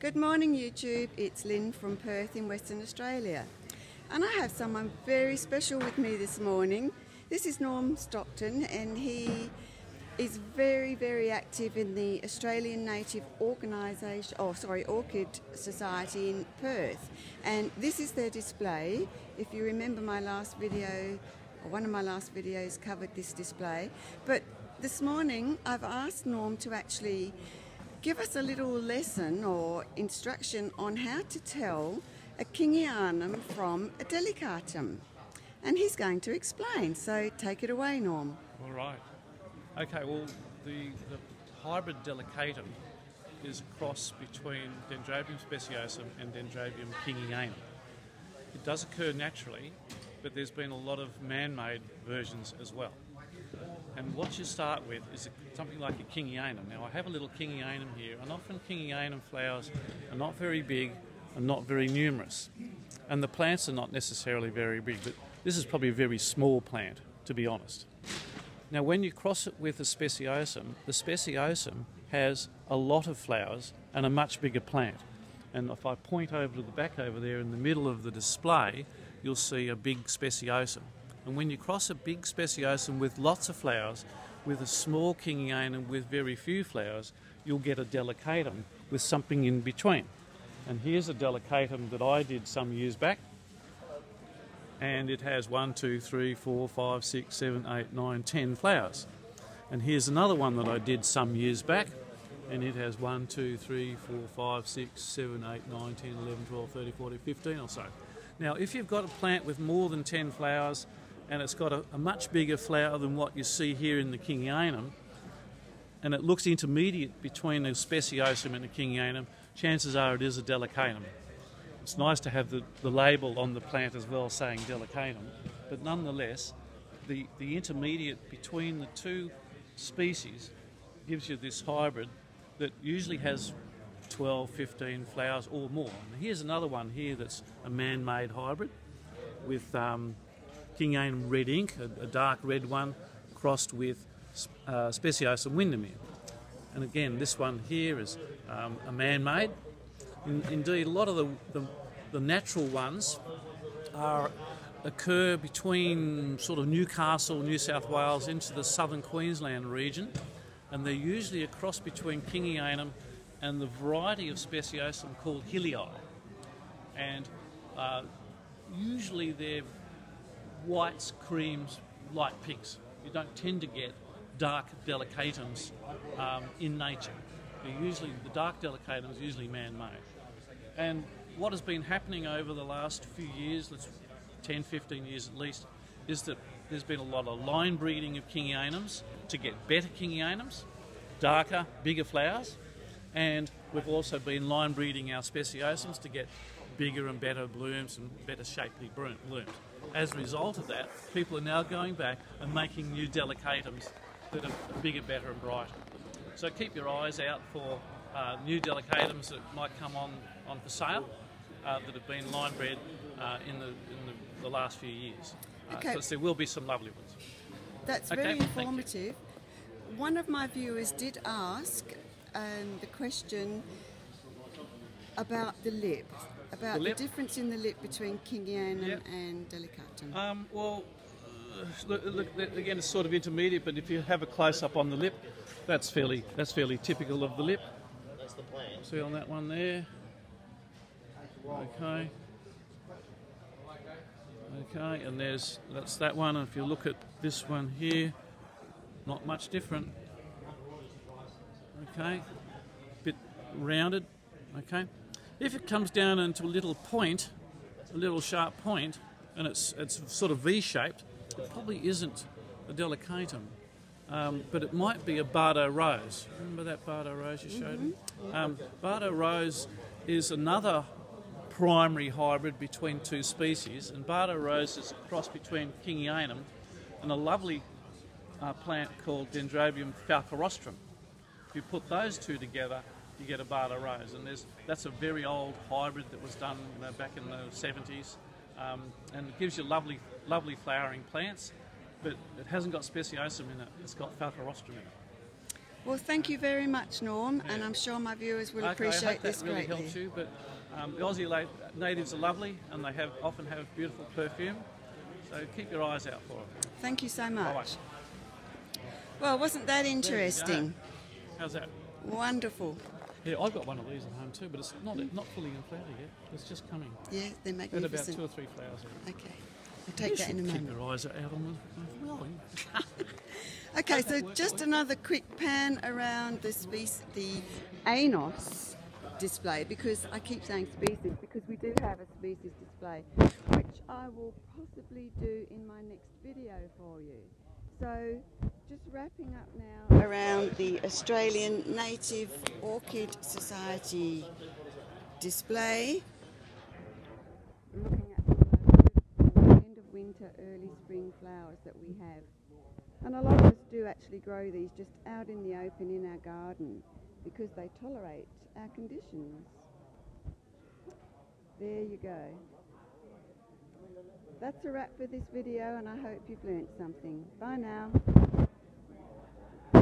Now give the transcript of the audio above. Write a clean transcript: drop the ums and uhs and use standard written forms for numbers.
Good morning YouTube, it's Lynn from Perth in Western Australia, and I have someone very special with me this morning. This is Norm Stockton, and he is very active in the Australian Native Organisation, Orchid Society in Perth, and this is their display. If you remember my last video, or one of my last videos covered this display, but this morning I've asked Norm to actually give us a little lesson or instruction on how to tell a kingianum from a Delicatum. And he's going to explain, so take it away, Norm. All right. Okay, well, the hybrid Delicatum is a cross between Dendrobium speciosum and Dendrobium kingianum. It does occur naturally, but there's been a lot of man-made versions as well. And what you start with is something like a kingianum. Now I have a little kingianum here, and often kingianum flowers are not very big and not very numerous. And the plants are not necessarily very big, but this is probably a very small plant, to be honest. Now when you cross it with a speciosum, the speciosum has a lot of flowers and a much bigger plant. And if I point over to the back over there in the middle of the display, you'll see a big speciosum. And when you cross a big speciosum with lots of flowers with a small kingianum with very few flowers, you'll get a Delicatum with something in between. And here's a Delicatum that I did some years back, and it has 1, 2, 3, 4, 5, 6, 7, 8, 9, 10 flowers. And here's another one that I did some years back, and it has 1, 2, 3, 4, 5, 6, 7, 8, 9, 10, 11, 12, 13, 14, 15 or so. Now if you've got a plant with more than 10 flowers, and it's got a much bigger flower than what you see here in the kingianum, and it looks intermediate between the speciosum and the kingianum, chances are it is a Delicatum. It's nice to have the label on the plant as well saying Delicatum, but nonetheless, the intermediate between the two species gives you this hybrid that usually has 12, 15 flowers or more. And here's another one here that's a man-made hybrid with kingianum red ink, a dark red one, crossed with speciosum Windermere. And again, this one here is a man-made. Indeed, a lot of the natural ones occur between sort of Newcastle, New South Wales into the southern Queensland region, and they're usually a cross between kingianum and the variety of speciosum called Hilii. And usually they're whites, creams, light pinks. You don't tend to get dark Delicatums in nature. The dark Delicatum is usually man-made. And what has been happening over the last few years, 10, 15 years at least, is that there's been a lot of line breeding of kingianums to get better kingianums, darker, bigger flowers, and we've also been line breeding our speciosums to get bigger and better blooms and better shapely blooms. As a result of that, people are now going back and making new Delicatums that are bigger, better and brighter. So keep your eyes out for new Delicatums that might come on for sale that have been line bred in the last few years. Because there will be some lovely ones. That's very informative. One of my viewers did ask the question about the lip. About the difference in the lip between kingianum and Delicatum. Look, again, it's sort of intermediate, but if you have a close-up on the lip, that's fairly typical of the lip. That's the plant. See on that one there. Okay. Okay, and that's that one. And if you look at this one here, not much different. Okay, bit rounded. Okay. If it comes down into a little point, a little sharp point, and it's sort of V-shaped, it probably isn't a Delicatum, but it might be a Bardo Rose. Remember that Bardo Rose you showed me? Bardo Rose is another primary hybrid between two species, and Bardo Rose is a cross between kingianum and a lovely plant called Dendrobium falcarostrum. If you put those two together, you get a Bardo Rose, and that's a very old hybrid that was done back in the 70s, and it gives you lovely flowering plants, but it hasn't got speciosum in it, it's got falcarostrum in it. Well, thank you very much, Norm, and I'm sure my viewers will Okay, I appreciate hope this that really greatly. helps you. But the Aussie natives are lovely, and they often have beautiful perfume. So keep your eyes out for them. Thank you so much. Bye. Well, wasn't that There you go. interesting? How's that? Wonderful. Yeah, I've got one of these at home too, but it's not fully in flower yet. It's just coming. Yeah, they're Got magnificent. about 2 or 3 flowers. Okay, I'll take that in a Keep moment. your eyes out on them. Well, Okay, so just another quick pan around the Anos display, because I keep saying species because we do have a species display, which I will possibly do in my next video for you. So just wrapping up now around the Australian Native Orchid Society display, looking at the end of winter, early spring flowers that we have. And a lot of us do actually grow these just out in the open in our garden because they tolerate our conditions. There you go. That's a wrap for this video, and I hope you've learnt something. Bye now.